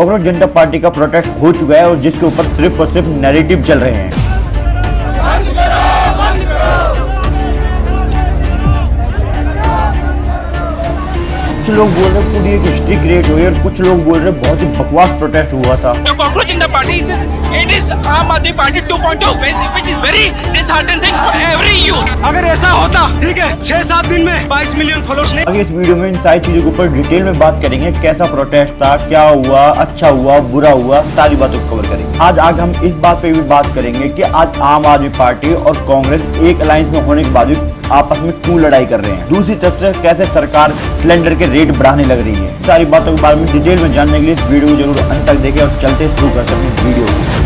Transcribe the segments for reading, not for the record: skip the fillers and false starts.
कांग्रेस जनता party का protest हो चुका है और जिसके ऊपर सिर्फ और सिर्फ नैरेटिव चल रहे हैं। कुछ लोग बोल रहे पूरी एक हिस्ट्री क्रिएट हुई और कुछ लोग बोल रहे बहुत ही बकवास प्रोटेस्ट हुआ था। Cockroach in the party is आम आदमी party 2.0 which is very disheartening thing for every youth। अगर ऐसा होता ठीक है 6-7 दिन में 22 मिलियन फॉलोअर्स नहीं। आगे इस वीडियो में इन सारी चीजों के ऊपर डिटेल में बात करेंगे, कैसा प्रोटेस्ट था, क्या हुआ, अच्छा हुआ, बुरा हुआ, सारी बातों को कवर करेंगे। आज हम इस बात पे भी बात करेंगे कि आज आम आदमी पार्टी और कांग्रेस एक अलायंस में होने के बावजूद आपस में क्यों लड़ाई कर रहे हैं। दूसरी तरफ से कैसे सरकार सिलेंडर के रेट बढ़ाने लग रही है। सारी बातों के बारे में डिटेल में जानने के लिए इस वीडियो को जरूर अंत तक देखें और चलते शुरू करते हैं वीडियो को।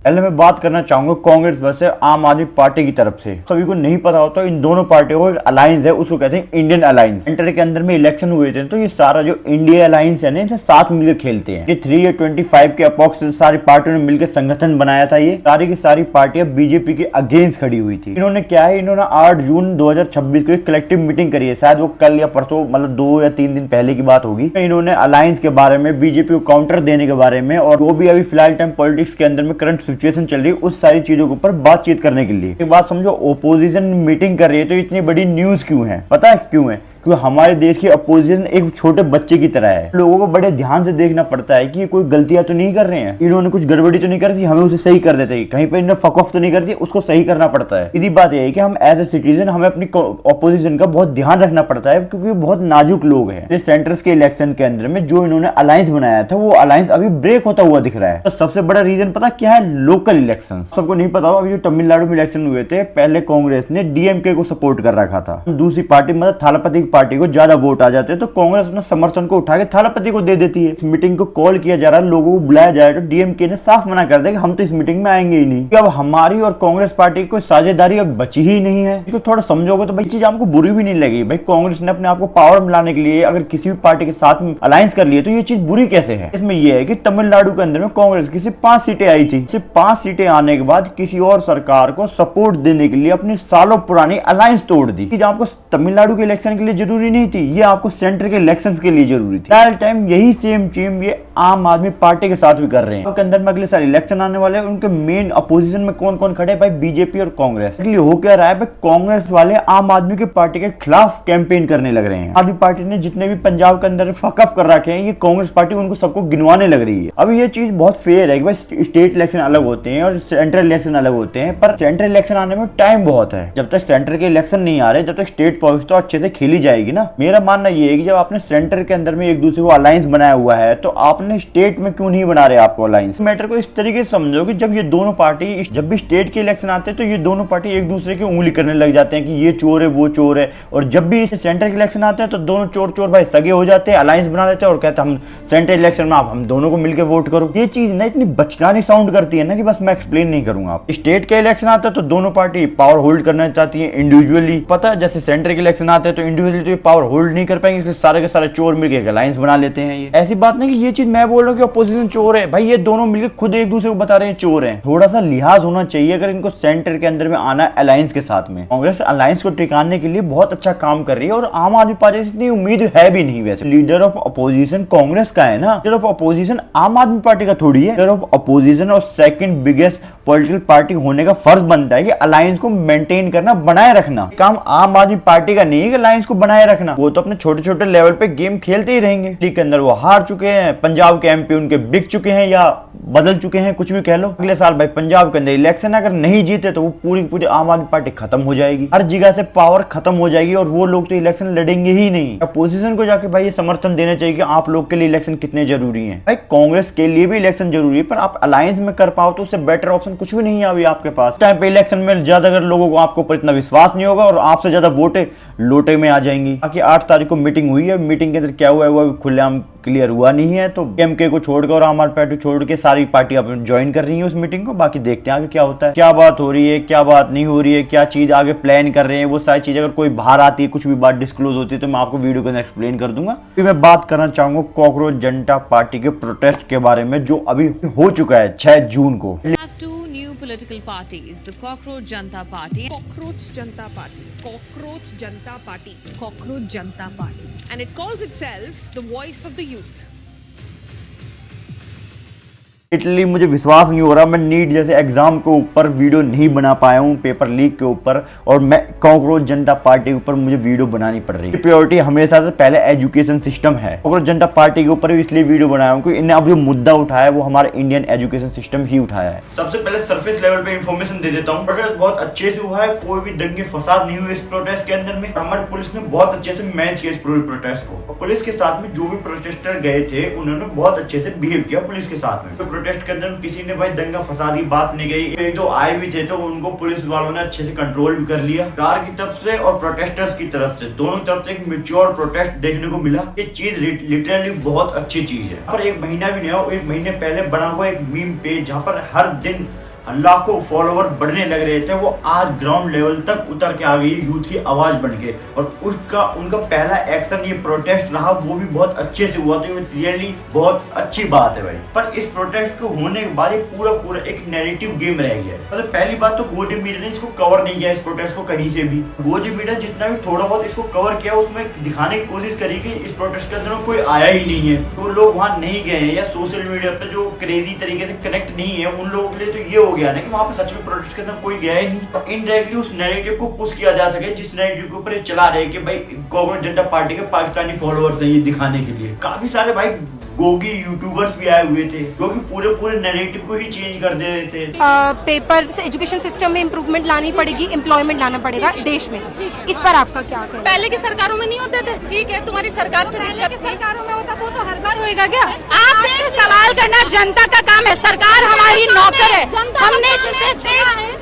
पहले मैं बात करना चाहूंगा कांग्रेस वर्सेस आम आदमी पार्टी की तरफ से। सभी को नहीं पता होता इन दोनों पार्टियों को एक अलायंस है, उसको कहते हैं इंडियन अलायंस। सेंटर के अंदर में इलेक्शन हुए थे तो ये सारा जो इंडिया अलायंस है ना, इनसे साथ मिलकर खेलते हैं। ये 3 या 25 के अप्रॉक्स सारी पार्टियों ने मिलकर संगठन बनाया था। ये सारी की सारी पार्टियां बीजेपी के अगेंस्ट खड़ी हुई थी। इन्होंने क्या है, इन्होंने 8 जून 2026 को एक कलेक्टिव मीटिंग करी है, शायद वो कल या परसों, मतलब 2 या 3 दिन पहले की बात होगी। इन्होंने अलायंस के बारे में, बीजेपी को काउंटर देने के बारे में, और वो भी अभी फिलहाल टाइम पॉलिटिक्स के अंदर में करंट सिचुएशन चल रही है, सारी चीजों के ऊपर बातचीत करने के लिए। एक बात समझो, ओपोजिशन मीटिंग कर रही है तो इतनी बड़ी न्यूज क्यों है? पता है क्यों है? क्योंकि हमारे देश की अपोजिशन एक छोटे बच्चे की तरह है। लोगों को बड़े ध्यान से देखना पड़ता है कि ये कोई गलतियां तो नहीं कर रहे हैं, इन्होंने कुछ गड़बड़ी तो नहीं कर दी, हमें उसे सही कर देते हैं। कहीं पर इन्होंने फक ऑफ तो नहीं कर दी, उसको सही करना पड़ता है। सीधी बात यह है कि हम एज ए सिटीजन हमें अपनी अपोजिशन का बहुत ध्यान रखना पड़ता है, क्योंकि बहुत नाजुक लोग हैं। सेंटर्स के इलेक्शन के अंदर में जो इन्होंने अलायंस बनाया था, वो अलायंस अभी ब्रेक होता हुआ दिख रहा है। तो सबसे बड़ा रीजन पता क्या है? Local election. सबको नहीं पता हो, अभी जो तमिलनाडु में इलेक्शन हुए थे, पहले कांग्रेस ने डीएमके को सपोर्ट कर रखा था। दूसरी पार्टी मतलब थालापति की पार्टी को ज्यादा वोट आ जाते हैं तो कांग्रेस अपना समर्थन को उठा के थालापति को दे देती है। इस मीटिंग को कॉल किया जा रहा है, लोगों को बुलाया जाए तो डीएमके ने साफ मना कर दिया कि हम तो इस मीटिंग में आएंगे ही नहीं। अब हमारी और कांग्रेस पार्टी को साझेदारी अब बची ही नहीं है। इसको थोड़ा समझोगे तो भाई चीज हमको बुरी भी नहीं लगेगी। भाई कांग्रेस ने अपने आप को पावर में लाने के लिए अगर किसी भी पार्टी के साथ अलायंस कर लिए तो ये चीज बुरी कैसे है? इसमें यह है कि तमिलनाडु के अंदर में कांग्रेस की सिर्फ 5 सीटें आई थी। सिर्फ 5 सीटें आने के बाद किसी और सरकार को सपोर्ट देने के लिए अपनी सालों पुरानी अलायंस तोड़ दी। चीज आपको तमिलनाडु के इलेक्शन के लिए जरूरी नहीं थी, ये आपको सेंटर के इलेक्शंस के लिए जरूरी थी। फिलहाल टाइम यही सेम चीज ये आम आदमी पार्टी के साथ भी कर रहे हैं। तो अंदर में अगले साल इलेक्शन आने वाले हैं, उनके मेन अपोजिशन में कौन कौन खड़े? भाई बीजेपी और कांग्रेस। इसलिए हो क्या रहा है, भाई कांग्रेस वाले आम आदमी की पार्टी के खिलाफ कैंपेन करने लग रहे हैं। आदमी पार्टी ने जितने भी पंजाब के अंदर फकअप कर रखे हैं, ये कांग्रेस पार्टी उनको सबको गिनवाने लग रही है। अब ये चीज बहुत फेयर है कि भाई स्टेट इलेक्शन अलग होते हैं और सेंट्रल इलेक्शन अलग होते हैं, पर सेंट्रल इलेक्शन आने में टाइम बहुत है। जब तक सेंटर के इलेक्शन नहीं आ रहे, जब तक स्टेट पॉलिटिक्स तो अच्छे से खेली जाएगी ना। मेरा मानना ये है कि जब आपने सेंटर के अंदर में एक दूसरे को अलायंस बनाया हुआ है तो आपने स्टेट में क्यों नहीं बना रहे आपको अलायंस? मैटर को इस तरीके से समझो कि जब ये दोनों पार्टी, जब भी स्टेट के इलेक्शन आते हैं तो ये दोनों पार्टी एक दूसरे की उंगली करने लग जाते हैं कि ये चोर है, वो चोर है। और जब भी सेंटर के इलेक्शन आते हैं तो दोनों चोर भाई सगे हो जाते हैं, अलायंस बना लेते हैं और कहते हैं हम सेंटर इलेक्शन में आप हम दोनों को मिलकर वोट करो। ये चीज ना इतनी बचकानी साउंड करती है ना कि बस मैं एक्सप्लेन नहीं करूंगा। स्टेट के इलेक्शन आता है तो दोनों पार्टी पावर होल्ड करना चाहती है इंडिविजुअली। पता है, जैसे सेंटर के इलेक्शन आते हैं तो इंडिविजुअली तो ये पावर होल्ड नहीं कर पाएंगे, इसलिए सारे के सारे चोर मिलकर अलायंस बना लेते हैं। ये ऐसी बात नहीं कि ये चीज मैं बोल रहा हूँ कि अपोजिशन चोर है। भाई ये दोनों मिलकर खुद एक दूसरे को बता रहे हैं चोर हैं। थोड़ा सा लिहाज होना चाहिए अगर इनको सेंटर के अंदर में आना है अलायंस के साथ में। कांग्रेस अलायंस को टिकाने के लिए बहुत अच्छा काम कर रही है और आम आदमी पार्टी से इतनी उम्मीद है भी नहीं। वैसे लीडर ऑफ अपोजिशन कांग्रेस का है ना, लीडर ऑफ अपोजिशन आम आदमी पार्टी का थोड़ी है। लीडर ऑफ अपोजिशन और सेकंड बिगेस्ट पॉलिटिकल पार्टी होने का फर्ज बनता है कि अलायंस को मेंटेन करना, बनाए रखना। काम आम आदमी पार्टी का नहीं है कि अलायंस को बनाए रखना। वो तो अपने छोटे छोटे लेवल पे गेम खेलते ही रहेंगे। लीग के अंदर वो हार चुके हैं, पंजाब के एमपी उनके बिक चुके हैं या बदल चुके हैं, कुछ भी कह लो। अगले साल भाई पंजाब के अंदर इलेक्शन अगर नहीं जीते तो वो पूरी आम आदमी पार्टी खत्म हो जाएगी, हर जगह से पावर खत्म हो जाएगी और वो लोग तो इलेक्शन लड़ेंगे ही नहीं। अपोजिशन को जाके भाई ये समर्थन देना चाहिए कि आप लोग के लिए इलेक्शन कितने जरूरी है। भाई कांग्रेस के लिए भी इलेक्शन जरूरी है, पर आप अलायंस में कर पाओ तो उससे बेटर ऑप्शन कुछ भी नहीं है अभी आपके पास। टाइम पे इलेक्शन में ज्यादा अगर लोगों को आपके ऊपर इतना विश्वास नहीं होगा और आपसे ज्यादा वोटें लोटे में आ जाएंगी। बाकी 8 तारीख को मीटिंग हुई है, मीटिंग के अंदर क्या हुआ है वो खुलेआम क्लियर हुआ नहीं है। तो एमके को छोड़कर और आम आदमी पार्टी छोड़ के सारी पार्टी अब ज्वाइन कर रही है उस मीटिंग को। बाकी देखते हैं आगे क्या होता है, क्या बात हो रही है, क्या बात नहीं हो रही है, क्या चीज आगे प्लान कर रहे हैं। वो सारी चीज अगर कोई बाहर आती है, कुछ भी बात डिस्क्लोज होती है तो मैं आपको वीडियो के अंदर एक्सप्लेन कर दूंगा। फिर मैं बात करना चाहूंगा कांग्रेस जनता पार्टी के प्रोटेस्ट के बारे में जो अभी हो चुका है 6 जून को। Political parties, the Cockroach Janta Party. Cockroach Janta Party. Cockroach Janta Party. Cockroach Janta Party. And it calls itself the voice of the youth. Literally मुझे विश्वास नहीं हो रहा, मैं नीट जैसे एग्जाम के ऊपर वीडियो नहीं बना पाया हूँ, पेपर लीक के ऊपर, और मैं कॉकरोच जनता पार्टी के ऊपर मुझे वीडियो बनानी पड़ रही है। प्रायोरिटी हमेशा से पहले एजुकेशन सिस्टम है। कॉकरोच जनता पार्टी के ऊपर भी इसलिए वीडियो बनाया हूँ क्योंकि इन्हें अब जो मुद्दा उठाया है वो हमारे इंडियन एजुकेशन सिस्टम ही उठाया है। सबसे पहले सरफेस लेवल पे इंफॉर्मेशन दे देता हूँ। प्रोटेस्ट बहुत अच्छे से हुआ है, कोई भी दंगे फसाद नहीं हुए इस प्रोटेस्ट के अंदर में। हमारी पुलिस ने बहुत अच्छे से मैनेज किया इस पूरे प्रोटेस्ट को। पुलिस के साथ में जो भी प्रोटेस्टर गए थे उन्होंने बहुत अच्छे से बिहेव किया पुलिस के साथ में। तो प्रोटेस्ट के अंदर किसी ने भाई दंगा फसाद की बात नहीं गई। एक दो आए भी थे तो उनको पुलिस वालों ने अच्छे से कंट्रोल भी कर लिया। कार की तरफ से और प्रोटेस्टर्स की तरफ से, दोनों तरफ से एक मैच्योर प्रोटेस्ट देखने को मिला। ये चीज लिटरली बहुत अच्छी चीज है। पर एक महीना भी नहीं हो, एक महीने पहले बना हुआ एक मीम पेज जहाँ पर हर दिन लाखों फॉलोवर बढ़ने लग रहे थे, वो आज ग्राउंड लेवल तक उतर के आ गई यूथ की आवाज बन के। और उसका उनका पहला एक्शन ये प्रोटेस्ट रहा, वो भी बहुत अच्छे से हुआ। तो रियली बहुत अच्छी बात है भाई। पर इस प्रोटेस्ट को होने के बाद पूरा एक नैरेटिव गेम रह गया है। मतलब पहली बात तो गोदी मीडिया ने इसको कवर नहीं किया, इस प्रोटेस्ट को कहीं से भी। गोदी मीडिया जितना भी थोड़ा बहुत इसको कवर किया उसमें दिखाने की कोशिश करी कि इस प्रोटेस्ट के अंदर कोई आया ही नहीं है, तो लोग वहाँ नहीं गए हैं, या सोशल मीडिया पे जो क्रेजी तरीके से कनेक्ट नहीं है उन लोगों के लिए तो ये हो गया ना कि वहां पे सच में प्रोटेस्ट के अंदर कोई गया ही नहीं। इनडायरेक्टली उस नैरेटिव को पुश किया जा सके जिस नैरेटिव के ऊपर ये चला रहे कि भाई कॉकरोच जनता पार्टी के पाकिस्तानी फॉलोअर्स हैं, ये दिखाने के लिए। काफी सारे भाई गोगी यूट्यूबर्स भी आए हुए थे जो कि पूरे नैरेटिव को ही चेंज कर दे रहे थे। पेपर से एजुकेशन सिस्टम में इम्प्रूवमेंट लानी पड़ेगी, एम्प्लॉयमेंट लाना पड़ेगा देश में। इस पर आपका क्या कहना? पहले की सरकारों में नहीं होते थे, ठीक है, तुम्हारी सरकार से पहले की सरकारों में होता तो हर बार होएगा क्या? आपने सवाल करना जनता का काम है, सरकार हमारी नौकर है। हमने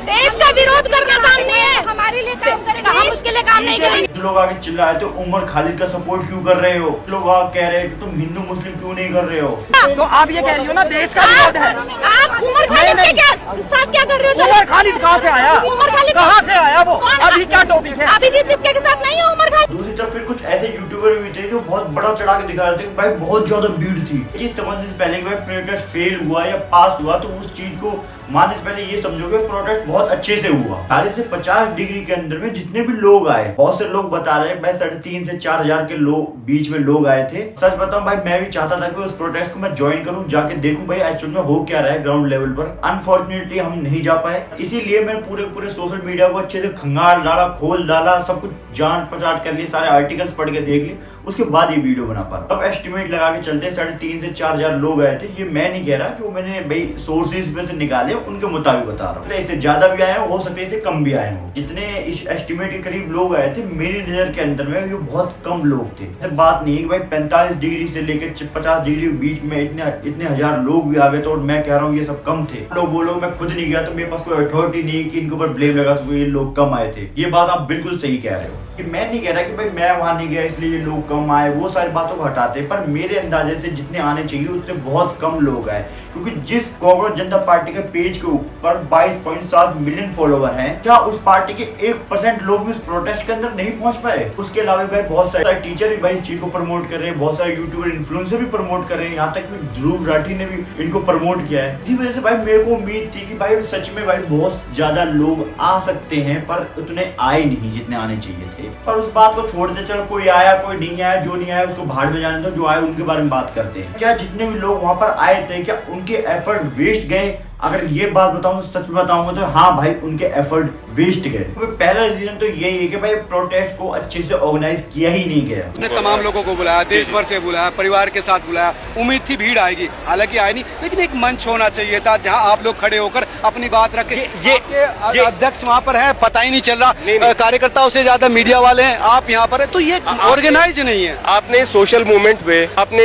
देश का विरोध करना काम नहीं है, हमारे लिए काम करेगा, हम उसके लिए काम नहीं करेंगे। लोग आगे चिल्लाए थे उमर खालिद का सपोर्ट क्यों कर रहे हो, लोग आगे कह रहे हैं तुम हिंदू मुस्लिम क्यों नहीं कर रहे हो। तो आप ये कह रही हो ना देश का विरोध है। आप उमर खालिद के साथ क्या कर रहे हो? उमर खालिद कहाँ से आया? उमर खालिद कहाँ से आया वो? अभी क्या टॉपिक है? अभिजीत दीपके के साथ नहीं है उमर खालिद। दूसरी तरफ फिर कुछ ऐसे यूट्यूबर भी थे जो बहुत बड़ा चढ़ा के दिखा रहे थे कि भाई बहुत ज्यादा भीड़ थी। चीज समझने से पहले कि भाई प्रोटेस्ट फेल हुआ या पास हुआ, तो उस चीज को मानने से पहले ये समझोगे प्रोटेस्ट बहुत अच्छे से हुआ। 40 से 50 डिग्री के अंदर में जितने भी लोग आए, बहुत से लोग बता रहे हैं भाई 3,500 से 4,000 के लोग बीच में लोग आए थे। सच बताऊं भाई मैं भी चाहता था कि उस प्रोटेस्ट को मैं ज्वाइन करूं, जाके देखूं भाई एक्चुअल में हो क्या रहा है ग्राउंड लेवल पर। अनफॉर्चुनेटली हम नहीं जा पाए, इसीलिए मैंने पूरे सोशल मीडिया को अच्छे से खंगाल डाला, खोल डाला, सब कुछ जांच पड़ताल कर लिए, सारे आर्टिकल्स पढ़ के देख लिए, उसके बाद ये वीडियो बना पा रहा। अब एस्टिमेट लगा के चलते 3,500 से 4,000 लोग आए थे। ये मैं नहीं कह रहा, जो मैंने भाई सोर्सेज में से निकाले उनके मुताबिक बता रहा हूँ। इससे ज्यादा भी आए हो सकते इससे कम भी आए हो। जितने इस एस्टिमेट के करीब लोग आए थे मेरी नजर के अंदर में ये बहुत कम लोग थे। ऐसे बात नहीं है कि भाई 45 डिग्री से लेकर 50 डिग्री के बीच में इतने हजार लोग भी आ गए थे और मैं कह रहा हूँ ये सब कम थे। लोग बोलो मैं खुद नहीं गया तो मेरे पास कोई अथॉरिटी नहीं कि इनके ऊपर ब्लेम लगा सकूं ये लोग कम आए थे। ये बात आप बिल्कुल सही कह रहे हो कि मैं नहीं कह रहा कि भाई मैं वहां नहीं गया इसलिए ये लोग कम आए, वो सारी बातों को हटाते, पर मेरे अंदाजे से जितने आने चाहिए उससे बहुत कम लोग आए। क्योंकि जिस कॉकरोच जनता पार्टी के पेज के ऊपर 22.7 मिलियन फॉलोवर हैं, क्या उस पार्टी के 1% लोग भी उस प्रोटेस्ट के अंदर नहीं पहुंच पाए? उसके अलावा भाई बहुत सारे टीचर भी भाई इस चीज को प्रमोट कर रहे हैं, बहुत सारे यूट्यूबर इन्फ्लुएंसर भी प्रमोट कर रहे हैं, यहाँ तक कि ध्रुव राठी ने भी इनको प्रमोट किया है। इसी वजह से भाई मेरे को उम्मीद थी कि भाई सच में भाई बहुत ज्यादा लोग आ सकते हैं, पर उतने आए नहीं जितने आने चाहिए थे। पर उस बात को छोड़ दे, चलो कोई आया कोई नहीं आया, जो नहीं आया उसको भाड़ में जाने दो, जो आए उनके बारे में बात करते हैं। क्या जितने भी लोग वहां पर आए थे क्या उनके एफर्ट वेस्ट गए? अगर ये बात बताऊं तो सच बताऊंगा तो हाँ भाई उनके एफर्ट वेस्ट गए। तो पहला रीजन तो यही है कि भाई प्रोटेस्ट को अच्छे से ऑर्गेनाइज किया ही नहीं गया। ने तमाम लोगों को बुलाया, देश भर से बुलाया, परिवार के साथ बुलाया, उम्मीद थी भीड़ आएगी, हालांकि आई नहीं, लेकिन एक मंच होना चाहिए था जहां आप लोग खड़े होकर अपनी बात रखें। ये अध्यक्ष वहां पर है, पता ही नहीं चल रहा, कार्यकर्ताओं से ज्यादा मीडिया वाले हैं, आप यहाँ पर है, तो ये ऑर्गेनाइज नहीं है। आपने सोशल मूवमेंट पे आपने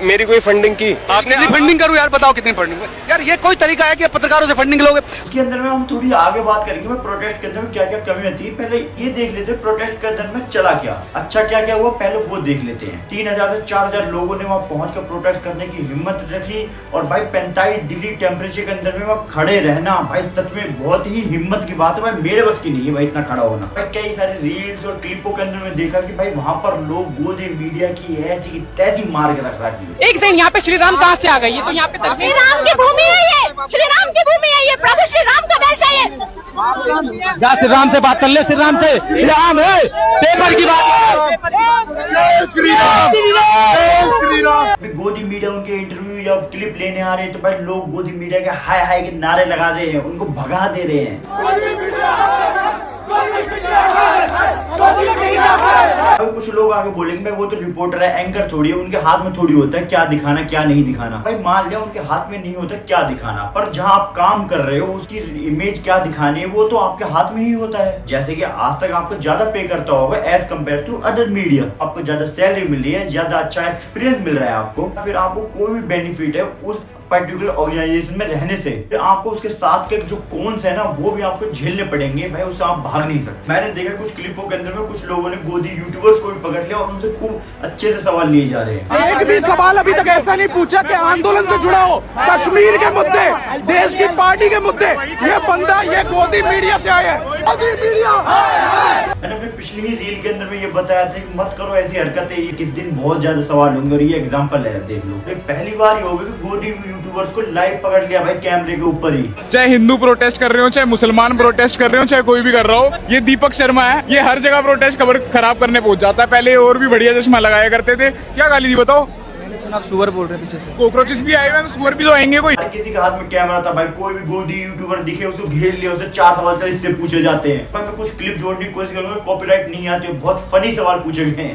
मेरी कोई फंडिंग की? आपने फंडिंग करूँ यार, बताओ कितनी फंडिंग? यार ये कोई तरीका है कि पत्रकारों से फंडिंग लोगे? उसके अंदर में हम थोड़ी आगे बात करेंगे, मैं प्रोटेस्ट के अंदर में क्या क्या कमी होती है पहले ये देख लेते हैं। प्रोटेस्ट के अंदर में चला क्या अच्छा क्या क्या हुआ पहले वो देख लेते हैं। 3,000 से 4,000 लोगों ने वहाँ पहुंचकर प्रोटेस्ट करने की हिम्मत रखी, और भाई 45 डिग्री टेम्परेचर के अंदर में वहाँ खड़े रहना भाई सच में बहुत ही हिम्मत की बात है। भाई मेरे बस की नहीं है भाई इतना खड़ा होना। भाई कई सारे रील्स और क्लिपों के अंदर में देखा कि भाई वहाँ पर लोग गोदी मीडिया की ऐसी की तैसी मार के रख रखी है। एक सेकंड, यहाँ पे श्री राम कहाँ से आ गई? ये तो यहाँ पे श्री राम की भूमि है, ये श्री राम की भूमि है ये, प्रभु श्री राम का देश है ये। जा श्री राम से बात कर ले, श्री राम से। राम है, पेपर की बात है। श्री राम, श्री राम। गोदी मीडिया उनके इंटरव्यू या क्लिप लेने आ रहे हैं तो भाई लोग गोदी मीडिया के हाय हाय के नारे लगा रहे हैं, उनको भगा दे रहे हैं। अब कुछ लोग आगे बोलेंगे भाई वो तो रिपोर्टर है, एंकर थोड़ी है, उनके हाथ में थोड़ी होता है क्या दिखाना क्या नहीं दिखाना। भाई मान लिया उनके हाथ में नहीं होता क्या दिखाना, पर जहाँ आप काम कर रहे हो उसकी इमेज क्या दिखानी है वो तो आपके हाथ में ही होता है। जैसे कि आज तक आपको ज्यादा पे करता होगा as compared to other media, आपको ज्यादा सैलरी मिल रही है, ज्यादा अच्छा एक्सपीरियंस मिल रहा है आपको, फिर आपको कोई भी बेनिफिट है उस पर्टिकुलर ऑर्गेनाइजेशन में रहने से, फिर आपको उसके साथ के जो कॉन्स है ना वो भी आपको झेलने पड़ेंगे भाई, उससे आप भाग नहीं सकते। मैंने देखा कुछ क्लिपों के अंदर में कुछ लोगों ने गोदी यूट्यूबर्स को भी पकड़ लिया और उनसे खूब अच्छे से सवाल लिए जा रहे हैं। एक भी सवाल अभी तक ऐसा नहीं पूछा कि आंदोलन से जुड़ा हो, कश्मीर के मुद्दे, देश की पार्टी के मुद्दे। ये बंदा ये गोदी मीडिया से आया है, गोदी मीडिया। मैंने अपनी पिछली ही रील के अंदर में ये बताया था कि मत करो ऐसी हरकतें, ये किस दिन बहुत ज्यादा सवाल होंगे और ये एग्जांपल है, देख लो। ये पहली बार ही होगा कि गोदी यूट्यूबर्स को लाइव पकड़ लिया भाई कैमरे के ऊपर ही। चाहे हिंदू प्रोटेस्ट कर रहे हो, चाहे मुसलमान प्रोटेस्ट कर रहे हो, चाहे कोई भी कर रहा हो, ये दीपक शर्मा है, ये हर जगह प्रोटेस्ट खबर खराब करने पहुंच जाता है। पहले और भी बढ़िया चश्मा लगाया करते थे। क्या गाली दी बताओ? आप सुअर बोल रहे हैं पीछे से। कॉकरोचेस भी आए हुए हैं, सुअर भी तो आएंगे। कोई किसी के हाथ में कैमरा था भाई, कोई भी गोदी यूट्यूबर दिखे उसको घेर लिया, उससे 4 सवाल इससे पूछे जाते हैं। मैं कुछ क्लिप जोड़ने की कोशिश करूंगा, कॉपीराइट नहीं आती, बहुत फनी सवाल पूछे गए हैं।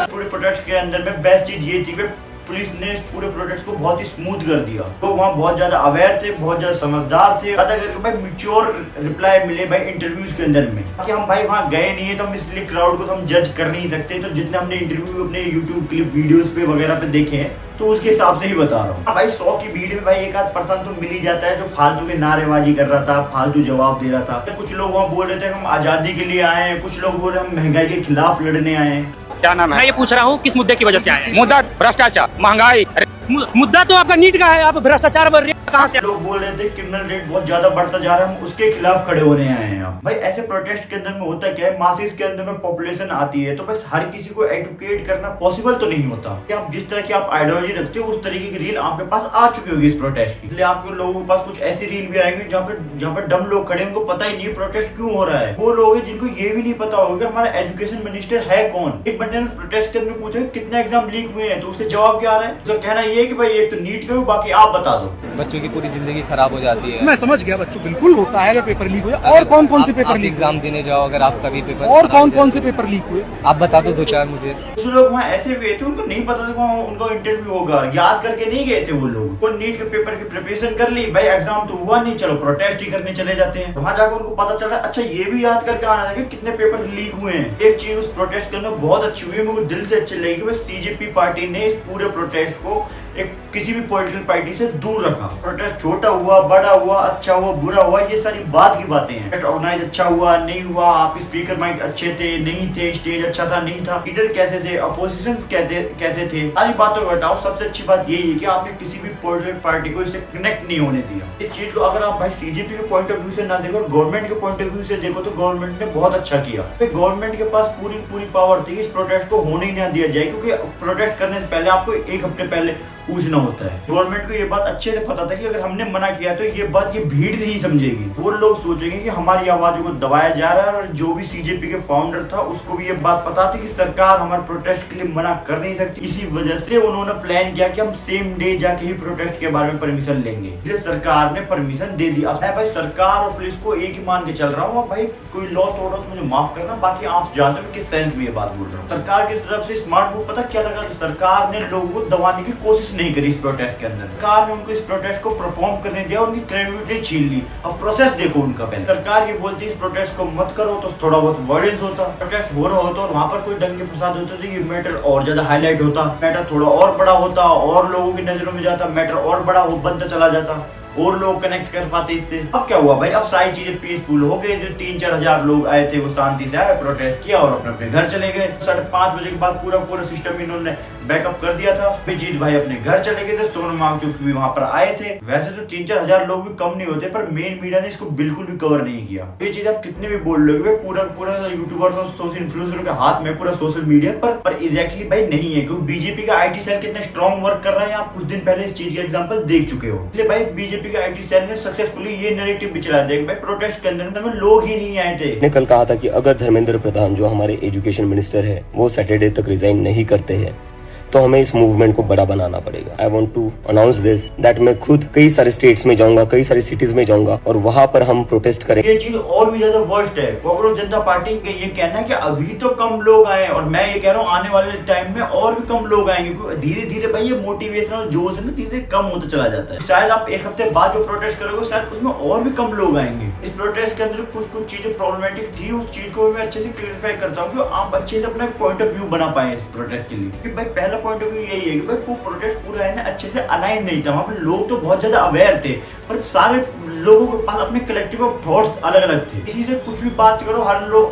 पूरे प्रोटेस्ट के अंदर में बेस्ट चीज ये थी कि पुलिस ने पूरे प्रोटेस्ट को बहुत ही स्मूथ कर दिया। तो वहाँ बहुत ज्यादा अवेयर थे, बहुत ज्यादा समझदार थे, ज्यादा करके भाई मैच्योर रिप्लाई मिले भाई इंटरव्यूज के अंदर में। कि हम भाई वहाँ गए नहीं है तो हम इसलिए क्राउड को तो हम जज कर नहीं सकते, तो जितने हमने इंटरव्यू अपने यूट्यूब क्लिप वीडियोस पे वगैरह पे देखे हैं तो उसके हिसाब से ही बता रहा हूँ। भाई 100 की भीड़ में भाई एक आध पर्सन तो मिल ही जाता है जो फालतू के नारेबाजी कर रहा था, फालतू जवाब दे रहा था। तो कुछ लोग वहाँ बोल रहे थे हम आजादी के लिए आए हैं, कुछ लोग बोल रहे हम महंगाई के खिलाफ लड़ने आए हैं। क्या नाम है? मैं ये पूछ रहा हूँ किस मुद्दे की वजह से आए हैं? मुद्दा भ्रष्टाचार, महंगाई। मुद्दा तो आपका नीट का है, आप भ्रष्टाचार बढ़ रही है। कहाँ से लोग बोल रहे थे क्रिमिनल रेट बहुत ज्यादा बढ़ता जा रहा है, हम उसके खिलाफ खड़े होने आए हैं। आप भाई ऐसे प्रोटेस्ट के अंदर में होता क्या है, मासेस के अंदर में पॉपुलेशन आती है तो बस हर किसी को एडुकेट करना पॉसिबल तो नहीं होता कि आप जिस तरह की आप आइडियोलॉजी रखते हो उस तरीके की रील आपके पास आ चुकी होगी इस प्रोटेस्ट की। इसलिए आपके लोगों के पास कुछ ऐसी रील भी आएंगी जहाँ पे डम लोग खड़े, उनको पता ही नहीं प्रोटेस्ट क्यों हो रहा है। वो लोग हैं जिनको ये भी नहीं पता होगा हमारा एजुकेशन मिनिस्टर है कौन। एक बंदे ने प्रोटेस्ट के अंदर पूछा कितने एग्जाम लीक हुए हैं तो उसके जवाब क्या आ रहा है, उसका कहना ये है कि भाई एक तो नीट करो बाकी आप बता दो। बच्चों की पूरी जिंदगी खराब हो जाती है। मैं समझ गया, बच्चों बिल्कुल होता है अगर पेपर लीक हुए। और कौन कौन से पेपर लीक? एग्जाम देने जाओ अगर आपका भी पेपर, और कौन कौन से पेपर लीक हुए आप बता दो 2-4 मुझे। कुछ लोग वहाँ ऐसे भी थे उनको नहीं पता था वहाँ उनका इंटरव्यू होगा, याद करके नहीं गए थे वो लोग। वो नीट के पेपर की प्रिपरेशन कर ली, भाई एग्जाम तो हुआ नहीं, चलो प्रोटेस्ट ही करने चले जाते हैं। वहाँ जाकर उनको पता चल रहा है अच्छा ये भी याद करके आना है कि कितने पेपर लीक हुए हैं। एक चीज उस प्रोटेस्ट के अंदर बहुत अच्छी हुई, मुझे दिल से अच्छी लगी कि सीजेपी पार्टी ने इस पूरे प्रोटेस्ट को एक किसी भी पॉलिटिकल पार्टी से दूर रखा। प्रोटेस्ट छोटा हुआ, बड़ा हुआ, अच्छा हुआ, बुरा हुआ, ये सारी बात की बातें हैं। ऑर्गेनाइज अच्छा हुआ, नहीं हुआ, आपके स्पीकर माइक अच्छे थे, नहीं थे, स्टेज अच्छा था, नहीं था, लीडर कैसे थे, अपोजिशन कैसे थे, सारी बातों को हटाओ। सबसे अच्छी बात यही है कि आपने किसी भी पॉलिटिकल पार्टी को इससे कनेक्ट नहीं होने दिया। इस चीज को अगर आप भाई सीजेपी के पॉइंट ऑफ व्यू से ना देखो, गवर्नमेंट के पॉइंट ऑफ व्यू से देखो तो गवर्नमेंट ने बहुत अच्छा किया। गवर्नमेंट के पास पूरी पावर थी इस प्रोटेस्ट को होने ही ना दिया जाए, क्योंकि प्रोटेस्ट करने से पहले आपको 1 हफ्ते पहले पूछना होता है। गवर्नमेंट को ये बात अच्छे से पता था कि अगर हमने मना किया तो ये बात ये भीड़ नहीं समझेगी, वो लोग सोचेंगे कि हमारी आवाजों को दबाया जा रहा है। और जो भी सीजेपी के फाउंडर था उसको भी ये बात पता थी कि सरकार हमारे प्रोटेस्ट के लिए मना कर नहीं सकती। इसी वजह से उन्होंने प्लान किया कि हम सेम डे जाके ही प्रोटेस्ट के बारे में परमिशन लेंगे, इसलिए सरकार ने परमिशन दे दी। अब मैं भाई सरकार और पुलिस को एक ही मान के चल रहा हूँ, भाई कोई लॉ तोड़ा तो मुझे माफ करना, बाकी आप जानते हो किस सेंस में ये बात बोल रहा हूँ। सरकार की तरफ से स्मार्ट मूव पता क्या लगा, सरकार ने लोगों को दबाने की कोशिश नहीं करी इस प्रोटेस्ट के अंदर। सरकार ने उनको इस प्रोटेस्ट को परफॉर्म करने दिया, उनकी क्रेडिबिलिटी छीन ली। अब प्रोसेस देखो उनका पहले। सरकार ये बोलती है इस प्रोटेस्ट को मत करो तो थोड़ा बहुत वायलेंस होता, प्रोटेस्ट हो रहा होता और वहाँ पर कोई दंगे फसाद होते तो ये मैटर और ज्यादा हाईलाइट होता, मैटर थोड़ा और बड़ा होता और लोगों की नजरों में जाता, मैटर और बड़ा हो बनता चला जाता। और लोग कनेक्ट कर पाते इससे। अब क्या हुआ भाई, अब सारी चीजें पीसफुल हो गई। जो 3-4 हजार लोग आए थे वो शांति से आए, प्रोटेस्ट किया और अपने अपने घर चले गए। 5:30 बजे के बाद पूरा सिस्टम इन्होंने बैकअप कर दिया था। अभिजीत भाई अपने घर चले गए थे, सोनम वांगचुक भी वहां पर आए थे। वैसे तो 3-4 हजार लोग भी कम नहीं होते, पर मेन मीडिया ने इसको बिल्कुल भी कवर नहीं किया। ये चीज आप कितने भी बोल लोगे, पूरा यूट्यूबर्स और सोशल इन्फ्लुएंसर के हाथ में पूरा सोशल मीडिया पर एग्जैक्टली भाई नहीं है। क्योंकि बीजेपी का आईटी सेल कितना स्ट्रॉन्ग वर्क कर रहा है, आप कुछ दिन पहले इस चीज का एग्जांपल देख चुके हो। इसलिए भाई बीजेपी का आईटी सेल ने सक्सेसफुली ये नैरेटिव भी चला दिया भाई प्रोटेस्ट के अंदर में लोग ही नहीं आए थे। ने कल कहा था कि अगर धर्मेंद्र प्रधान जो हमारे एजुकेशन मिनिस्टर है वो सैटरडे तक रिजाइन नहीं करते हैं तो हमें इस मूवमेंट को बड़ा बनाना पड़ेगा। I want to announce this that मैं खुद कई सारे स्टेट्स में जाऊंगा, कई सारी सिटीज में जाऊंगा और वहां पर हम प्रोटेस्ट करेंगे। ये चीज और भी ज्यादा वर्स्ट है। कॉकरोच जनता पार्टी का ये कहना है कि अभी तो कम लोग आए, और मैं ये कह रहा हूँ आने वाले टाइम में और भी कम लोग आएंगे। क्योंकि धीरे धीरे भाई ये मोटिवेशन और जोश है ना धीरे धीरे कम होता चला जाता है। शायद आप एक हफ्ते बाद जो प्रोटेस्ट करोगे शायद उसमें और भी कम लोग आएंगे। इस प्रोटेस्ट के अंदर कुछ चीजें प्रॉब्लमेटिक थी, उस चीज को मैं अच्छे से क्लियरिफाई करता हूँ कि आप अच्छे से अपना पॉइंट ऑफ व्यू बना पाए इस प्रोटेस्ट के लिए। भाई पहला पॉइंट ऑफ व्यू यही है भाई वो प्रोटेस्ट पूरा है ना अच्छे से अलाइन नहीं था। वहां पर लोग तो बहुत ज्यादा अवेयर थे, पर सारे लोगों के पास अपने कलेक्टिव ऑफ थॉट्स अलग अलग थे। इसी से कुछ भी बात करो,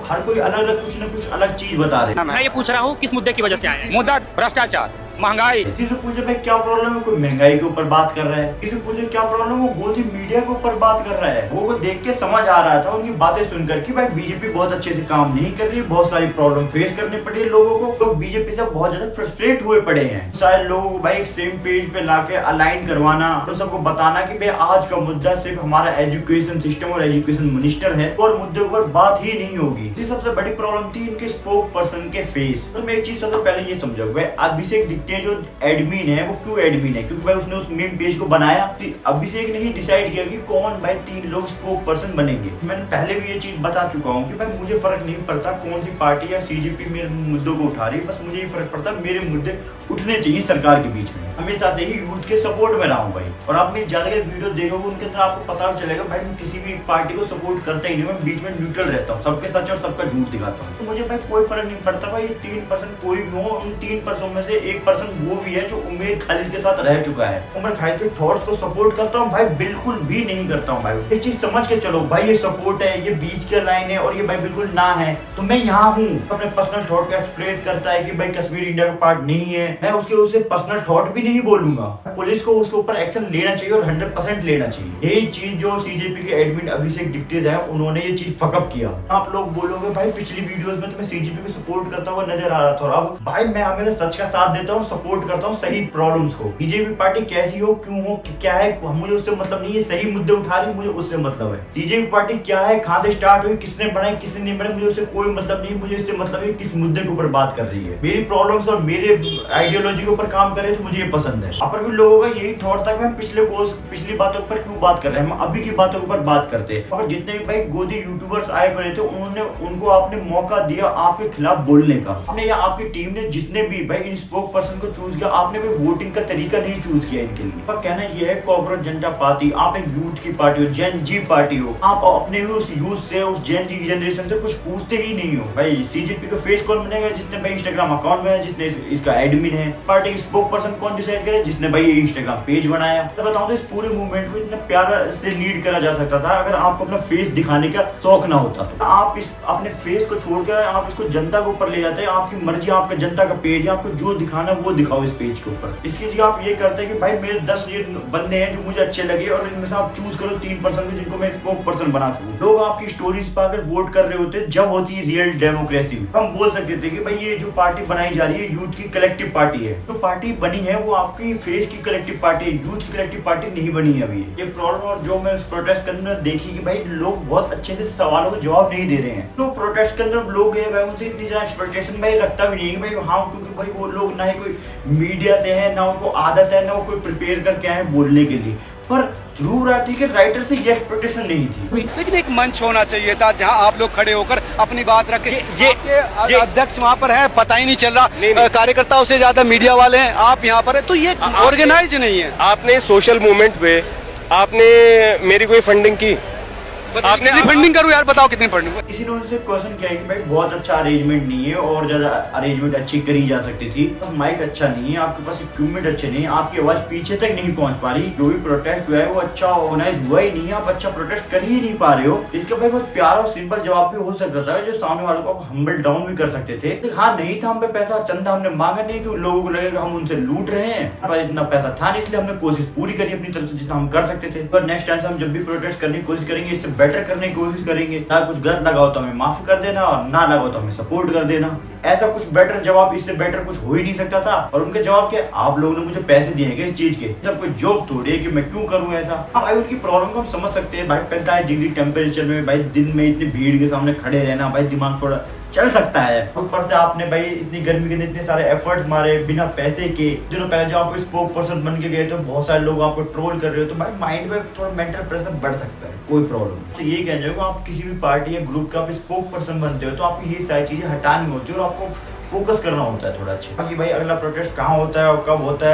हर कोई अलग अलग कुछ न कुछ अलग चीज बता रहे। मैं ये पूछ रहा हूँ किस मुद्दे की वजह से आए हैं? मुद्दा भ्रष्टाचार, महंगाई। किसी पूछे भाई क्या प्रॉब्लम है, कोई महंगाई के ऊपर बात कर रहा है। किसी पूछे क्या प्रॉब्लम है, वो गोदी मीडिया के ऊपर बात कर रहा है। वो देख के समझ आ रहा था उनकी बातें सुनकर कि भाई बीजेपी बहुत अच्छे से काम नहीं कर रही, बहुत सारी प्रॉब्लम फेस करनी पड़ी है लोगों को। तो बीजेपी से बहुत ज्यादा फ्रस्ट्रेट हुए पड़े हैं। सारे लोगों को भाई एक सेम पेज पे लाके अलाइन करवाना, तो सबको बताना कि भाई आज का मुद्दा सिर्फ हमारा एजुकेशन सिस्टम और एजुकेशन मिनिस्टर है और मुद्दे के ऊपर बात ही नहीं होगी। ये सबसे बड़ी प्रॉब्लम थी इनके स्पोक पर्सन के फेस। तो मैं एक चीज सबसे पहले ये समझाऊं, भाई अभिषेक दिखते जो एडमिन है वो क्यों एडमिन है, क्योंकि भाई उसने उस मीम पेज को बनाया। अभिषेक ने ही डिसाइड किया कि कौन भाई 3 लोग स्पोक पर्सन बनेंगे। मैंने पहले भी ये चीज बता चुका हूँ कि भाई मुझे फर्क नहीं पड़ता कौन सी पार्टी या सीजेपी मेरे मुद्दों को उठा रही है, बस मुझे ये फर्क पड़ता है मेरे मुद्दे उठने चाहिए सरकार के बीच में। हमेशा से ही यूथ के सपोर्ट में रहा हूँ भाई, और आपने ज्यादा वीडियो देखोगे उनके अंदर आपको पता चलेगा भाई मैं किसी भी पार्टी को सपोर्ट करता ही नहीं, मैं बीच में न्यूट्रल रहता हूँ, सबके सच और सबका झूठ दिखाता हूँ। तो मुझे भाई कोई फर्क नहीं पड़ता भाई 3% कोई भी हो, उन 3% में से 1% वो भी है जो उमेर खालिद के साथ रह चुका है। उमर खालिद के थॉट्स को सपोर्ट करता हूँ भाई, बिल्कुल भी नहीं करता हूँ भाई। एक चीज समझ के चलो भाई, ये सपोर्ट है, ये बीच के लाइन है और ये भाई बिल्कुल ना है। तो मैं यहाँ हूँ अपने पर्सनल थॉट को एक्सप्रेस करता है कि भाई कश्मीर इंडिया का पार्ट नहीं है, मैं उसके पर्सनल थॉट भी नहीं बोलूंगा। पुलिस को उसके ऊपर एक्शन लेना चाहिए और 100% लेना चाहिए। यही चीज जो सीजेपी के एडमिन अभिषेक डिक्टेज है उन्होंने ये चीज फकअप किया। आप लोग बोलोगे भाई पिछली वीडियोस में तो मैं सीजेपी को सपोर्ट करता हुआ नजर आ रहा था, और अब भाई मैं हमेशा सच का साथ देता हूँ, सपोर्ट करता हूँ सही प्रॉब्लम्स को। बीजेपी पार्टी कैसी हो, क्यों हो, क्या है, मुझे उससे मतलब नहीं है। सही मुद्दे उठा रही मुझे उससे मतलब है। बीजेपी पार्टी क्या है, कहां से स्टार्ट हुई, किसने बनाई, किसने नहीं बनाई, मुझे उससे कोई मतलब नहीं। मुझे इससे मतलब है किस मुद्दे के ऊपर बात कर रही है, मेरी प्रॉब्लम्स और मेरे आइडियोलॉजी के ऊपर काम करे तो मुझे ये पसंद है। पर भी लोगों का यही थॉट था कि हम पिछली बातों पर क्यों बात कर रहे हैं, हम अभी की बातों पर बात करते हैं। और जितने भी भाई गोदी यूट्यूबर्स आए हुए थे उनको आपने मौका दिया आपके खिलाफ बोलने का। आपने या आपकी टीम ने जितने भी भाई इन स्पोक पर्सन को चूज किया, आपने भी वोटिंग का तरीका नहीं चूज किया इनके लिए। पर कहना ये है कॉकरोच जनता पार्टी आप एक यूथ की पार्टी हो, जेन जी पार्टी हो, आप अपने उस यूथ से उस जेन जी जनरेशन से कुछ पूछते ही नहीं हो। भाई सीजेपी का फेस कौन बनेगा, जिसने भाई इंस्टाग्राम अकाउंट बनाया, जिसने इसका एडमिन है। पार्टी स्पोक पर्सन कौन डिसाइड करे, जिसने भाई ये इंस्टाग्राम पेज बनाया। तो बताऊं तो इस पूरे मूवमेंट को इतना प्यारा से लीड करा जा सकता था अगर आपको अपना फेस दिखाने का शौक ना होता। तो आप इस अपने फेस को छोड़कर आप इसको जनता के ऊपर ले जाते हैं। आपकी मर्जी, आपका जनता का पेज है, आपको जो दिखाना वो दिखाओ इस पेज के ऊपर। इसके लिए आप ये करते हैं कि भाई मेरे 10 ये बंदे हैं जो मुझे अच्छे लगे और इनमें से आप चूज करो 3% जिनको मैं स्पोक पर्सन बना सकूं। लोग आपकी स्टोरीज पाकर वोट कर रहे होते जब होती है रियल डेमोक्रेसी। हम बोल सकते थे कि भाई ये जो पार्टी बनाई जा रही है यूथ की कलेक्टिव पार्टी है। जो पार्टी बनी है वो आपकी फेस की कलेक्टिव पार्टी है, यूथ की कलेक्टिव पार्टी नहीं बनी है अभी। ये प्रॉब्लम और जो मैं उस प्रोटेस्ट के अंदर देखी कि भाई लोग बहुत अच्छे से सवालों का जवाब नहीं दे रहे हैं। तो प्रोटेस्ट के अंदर लोग गए भाई उनसे इतनी ज्यादा एक्सपेक्टेशन भाई रखता भी नहीं है भाई हाँ, क्योंकि भाई वो लोग ना ही कोई मीडिया से है, ना उनको आदत है, ना वो कोई प्रिपेयर करके आए बोलने के लिए। पर ध्रुव राठी के राइटर से ये एक्सपेक्टेशन नहीं थी। लेकिन एक मंच होना चाहिए था जहां आप लोग खड़े होकर अपनी बात रखें। ये अध्यक्ष वहां पर है, पता ही नहीं चल रहा, कार्यकर्ताओं से ज्यादा मीडिया वाले हैं, आप यहाँ पर है, तो ये ऑर्गेनाइज नहीं है। आपने सोशल मूवमेंट पे आपने मेरी कोई फंडिंग की? आपने फंडिंग करूँ यार, बताओ कितनी फंडिंग। किसी ने उनसे क्वेश्चन किया कि भाई बहुत अच्छा अरेंजमेंट नहीं है और ज्यादा अरेंजमेंट अच्छी करी जा सकती थी, बस माइक अच्छा नहीं है, आपके पास इक्विपमेंट अच्छे नहीं है, आपकी आवाज पीछे तक नहीं पहुंच पा रही, जो भी प्रोटेस्ट हुआ है वो अच्छा ऑर्गेनाइज हुआ ही नहीं है, आप अच्छा प्रोटेस्ट कर ही नहीं पा रहे हो। इसका भाई बहुत प्यारा और सिंपल जवाब भी हो सकता था जो सामने वालों को आप हम्बल डाउन भी कर सकते थे। हाँ नहीं था हम पे पैसा, चंदा हमने मांगा नहीं कि लोगों को लगेगा हम उनसे लूट रहे हैं, हमारे इतना पैसा था नहीं, इसलिए हमने कोशिश पूरी करी अपनी तरफ से जितना हम कर सकते थे। पर नेक्स्ट टाइम से हम जब भी प्रोटेस्ट करने की कोशिश करेंगे इससे बेटर करने की कोशिश करेंगे। ना कुछ गलत लगा हो तो हमें माफी कर देना और ना लगा हो तो हमें सपोर्ट कर देना। ऐसा कुछ बेटर जवाब, इससे बेटर कुछ हो ही नहीं सकता था। और उनके जवाब के आप लोगों ने मुझे पैसे दिए हैं इस चीज के, सब कोई जॉब थोड़ी है कि मैं क्यों करूं ऐसा। हाँ भाई उनकी प्रॉब्लम को हम समझ सकते हैं भाई, 45 डिग्री टेम्परेचर में भाई दिन में इतनी भीड़ के सामने खड़े रहना, भाई दिमाग थोड़ा चल सकता है। ऊपर से आपने भाई इतनी गर्मी के इतने सारे एफर्ट्स मारे बिना पैसे के। दिनों पहले जब आप स्पोक पर्सन बन के गए तो बहुत सारे लोग आपको ट्रोल कर रहे हो, तो भाई माइंड में थोड़ा मेंटल प्रेशर बढ़ सकता है, कोई प्रॉब्लम। तो ये कहना चाहिए आप किसी भी पार्टी या ग्रुप का आप स्पोक पर्सन बनते हो तो आपकी ये सारी चीजें हटानी होती है और आपको फोकस करना होता है थोड़ा अच्छा। बाकी भाई अगला प्रोटेस्ट कहाँ होता है और कब होता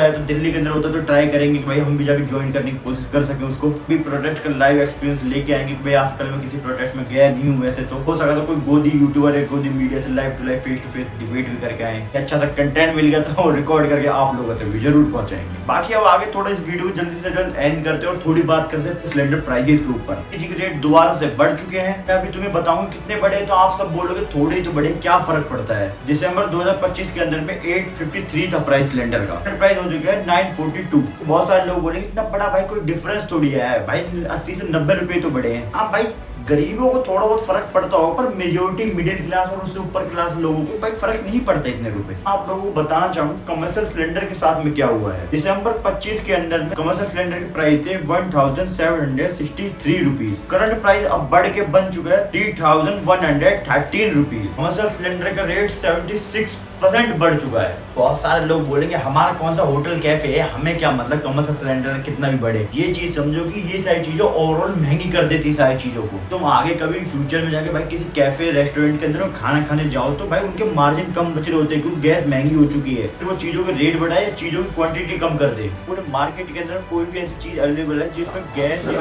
है तो दिल्ली के अंदर होता है तो ट्राई करेंगे कि भाई हम भी जाके ज्वाइन करने की कोशिश कर सकें उसको भी। प्रोटेस्ट का लाइव एक्सपीरियंस लेके आएंगे कि भाई आजकल मैं किसी प्रोटेस्ट में गया नहीं हूँ, वैसे तो हो सका तो कोई गोदी यूट्यूबर है गोदी मीडिया से live to live face to face debate भी करके आए, अच्छा सा कंटेंट मिल गया तो रिकॉर्ड करके आप लोगों तक भी जरूर पहुंचाएंगे। बाकी अब आगे थोड़ा इस वीडियो जल्दी से जल्द एंड करते हैं और थोड़ी बात करते हैं सिलेंडर प्राइसेस के ऊपर। जिनके रेट दोबारा से बढ़ चुके हैं, मैं अभी तुम्हें बताऊंगा कितने बढ़े, तो आप सब बोलोगे थोड़े ही तो बढ़े, क्या फर्क पड़ता है। दिसंबर 2025 के अंदर में 853 था प्राइस सिलेंडर का, प्राइस हो चुका है 942। बहुत सारे लोग बोलेंगे इतना बड़ा भाई कोई डिफरेंस थोड़ी है भाई, 80 से 90 रुपए तो बढ़े हैं। हाँ भाई गरीबों को थोड़ा बहुत फर्क पड़ता होगा पर मेजोरिटी मिडिल क्लास और उससे ऊपर क्लास लोगों को भाई फर्क नहीं पड़ता इतने रुपए। आप लोगों को बताना चाहूंगा कमर्शियल सिलेंडर के साथ में क्या हुआ है। दिसंबर 25 के अंदर में कमर्शियल सिलेंडर के प्राइस थे 1763 रुपीज, करंट प्राइस अब बढ़ के बन चुका है 3113 रुपीज। कमर्शियल सिलेंडर का रेट 76% बढ़ चुका है। बहुत सारे लोग बोलेंगे हमारा कौन सा होटल कैफे है, हमें क्या मतलब कमर्शियल सिलेंडर कितना भी बढ़े। ये चीज समझो कि ये सारी चीजें ओवरऑल महंगी कर देती सारी चीजों को। तुम आगे कभी फ्यूचर में जाके भाई किसी कैफे रेस्टोरेंट के अंदर खाना खाने जाओ तो भाई उनके मार्जिन कम बच रहे होते हैं क्योंकि गैस महंगी हो चुकी है, फिर वो चीजों के रेट बढ़ाए, चीजों की क्वांटिटी कम कर दे। पूरे मार्केट के अंदर कोई भी ऐसी चीज अवेलेबल है जिसमें गैस या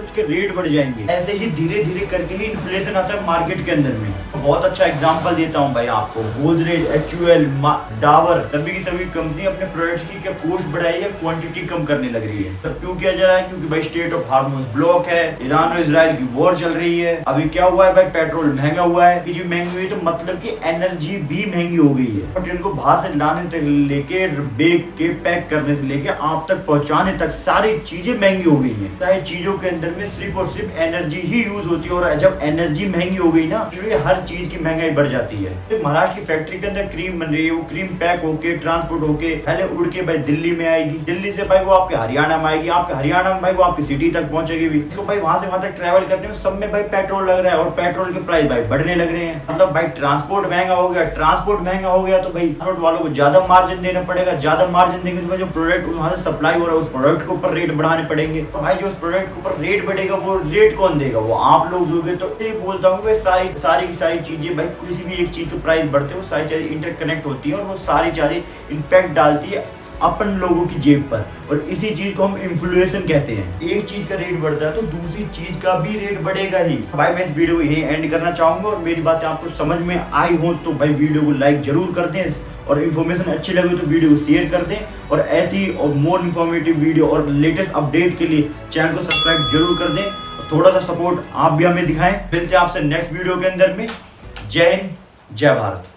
उसके रेट बढ़ जाएंगे। ऐसे ही धीरे धीरे करके ही इन्फ्लेशन आता है मार्केट के अंदर में। बहुत अच्छा एग्जाम्पल देता हूँ भाई आपको, गोदरेज, HUL, डाबर, सभी की सभी कंपनी अपने प्रोडक्ट्स की क्या कॉस्ट बढ़ाई है, क्वांटिटी कम करने लग रही है। तब क्यों किया जा रहा है? क्योंकि भाई स्टेट ऑफ हार्मोस ब्लॉक है, ईरान और इजराइल की वॉर चल रही है। अभी क्या हुआ है भाई, पेट्रोल महंगा हुआ है, चीज महंगी हुई तो मतलब कि एनर्जी भी महंगी हो गई है। और इनको बाहर से लाने तक लेके बेक के पैक करने से लेके आप तक पहुंचाने तक सारी चीजें महंगी हो गई है। सारी चीजों के अंदर में सिर्फ और सिर्फ एनर्जी ही यूज होती है और जब एनर्जी महंगी हो गई ना तो हर चीज की महंगाई बढ़ जाती है। तो महाराष्ट्र की फैक्ट्री के अंदर क्रीम बन रही है, वो क्रीम पैक होके ट्रांसपोर्ट होके पहले उड़ के भाई दिल्ली में आएगी, दिल्ली से भाई वो आपके हरियाणा में आएगी, आपके हरियाणा में भाई वो आपकी सिटी तक पहुंचेगी भी। तो भाई वहां से वहां तक ट्रैवल करने में सब में भाई पेट्रोल लग रहा है और पेट्रोल के प्राइस भाई बढ़ने लग रहे हैं। मतलब भाई ट्रांसपोर्ट महंगा हो गया, ट्रांसपोर्ट महंगा हो गया तो भाई ट्रांसपोर्ट वालों को ज्यादा मार्जिन देना पड़ेगा, ज्यादा मार्जिन देंगे तो भाई जो प्रोडक्ट वहां से सप्लाई हो रहा है उस प्रोडक्ट के ऊपर रेट बढ़ाने पड़ेंगे। तो भाई जो उस प्रोडक्ट के ऊपर रेट बढ़ेगा वो रेट कौन देगा? वो आप लोग दोगे। तो ये बोलता हूँ भाई सारी चीजें भाई किसी भी एक चीज के प्राइस बढ़ते हैं वो सारी चीजें इंटरकनेक्ट होती है और वो सारी चीजें इम्पैक्ट डालती है अपन लोगों की जेब पर, और इसी चीज को हम इन्फ्लुएंसर कहते हैं। एक चीज का रेट बढ़ता है तो दूसरी चीज का भी रेट बढ़ेगा ही। भाई मैं इस वीडियो को यही एंड करना चाहूंगा और मेरी बातें आपको समझ में आई हो तो भाई वीडियो को लाइक जरूर कर दें और इन्फॉर्मेशन अच्छी लगे तो वीडियो को शेयर कर दें और ऐसी और मोर इन्फॉर्मेटिव वीडियो और लेटेस्ट अपडेट के लिए चैनल को सब्सक्राइब जरूर कर दें। थोड़ा सा सपोर्ट आप भी हमें दिखाएं। मिलते हैं आपसे नेक्स्ट वीडियो के अंदर में। जय हिंद, जय भारत।